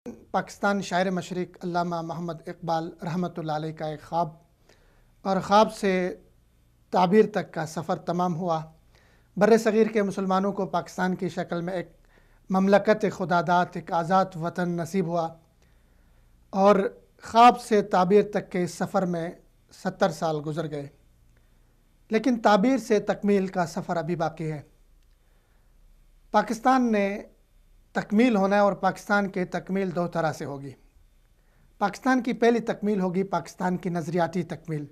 پاکستان شاعر مشرق علامہ محمد اقبال رحمۃ اللہ علیہ کا ایک خواب اور خواب سے تعبیر تک کا سفر تمام ہوا۔ بر صغیر کے مسلمانوں کو پاکستان کی شکل میں ایک مملکت خداداد، ایک آزاد وطن نصیب ہوا اور خواب سے تعبیر تک کے اس سفر میں 70 سال گزر گئے، لیکن تعبیر سے تکمیل کا سفر ابھی باقی ہے۔ پاکستان نے تکمیل ہونا ہے اور پاکستان کی تکمیل دو طرح سے ہوگی۔ پاکستان کی پہلی تکمیل ہوگی پاکستان کی نظریاتی تکمیل،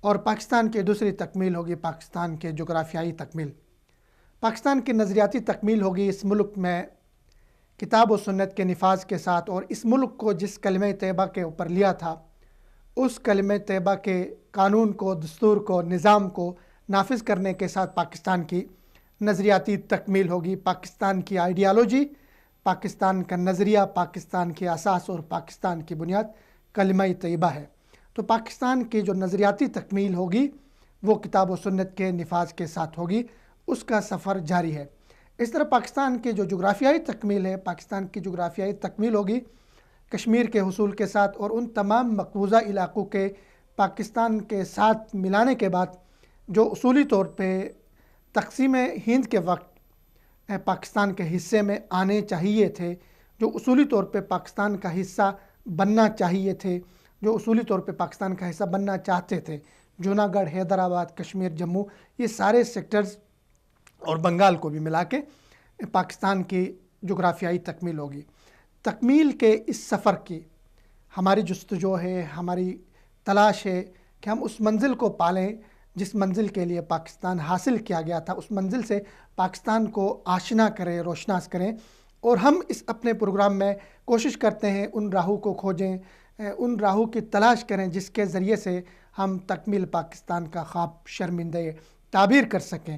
اور پاکستان کی دوسری تکمیل ہوگی پاکستان کے جغرافیائی تکمیل۔ پاکستان کی نظریاتی تکمیل ہوگی اس ملک میں کتاب و سنت کے نفاذ کے ساتھ، اور اس ملک کو جس کلمہ طیبہ کے اوپر لیا تھا اس کلمہ طیبہ کے قانون کو، دستور کو، نظام کو نافذ کرنے کے ساتھ پاکستان کی نظریاتی تکمیل ہوگی۔ پاکستان کی آئیڈیالوجی، پاکستان کا نظریہ، پاکستان کی اساس اور پاکستان کی بنیاد کلمہ طیبہ ہے۔ تو پاکستان کی جو نظریاتی تکمیل ہوگی وہ کتاب و سنت کے نفاذ کے ساتھ ہوگی، اس کا سفر جاری ہے۔ اس طرح پاکستان کی جو جغرافیائی تکمیل ہے، پاکستان کی جغرافیائی تکمیل ہوگی کشمیر کے حصول کے ساتھ، اور ان تمام مقبوضہ علاقوں کے پاکستان کے ساتھ ملانے کے بعد جو اصولی طور پہ تقسیم ہند کے وقت پاکستان کے حصے میں آنے چاہیے تھے، جو اصولی طور پہ پاکستان کا حصہ بننا چاہیے تھے، جو اصولی طور پہ پاکستان کا حصہ بننا چاہتے تھے، جوناگڑھ، حیدرآباد، کشمیر، جموں، یہ سارے سیکٹرز اور بنگال کو بھی ملا کے پاکستان کی جغرافیائی تکمیل ہوگی۔ تکمیل کے اس سفر کی ہماری جستجو ہے، ہماری تلاش ہے کہ ہم اس منزل کو پالیں جس منزل کے لیے پاکستان حاصل کیا گیا تھا، اس منزل سے پاکستان کو آشنا کریں، روشناس کریں، اور ہم اس اپنے پروگرام میں کوشش کرتے ہیں ان راہوں کو کھوجیں، ان راہوں کی تلاش کریں جس کے ذریعے سے ہم تکمیل پاکستان کا خواب شرمندہ تعبیر کر سکیں۔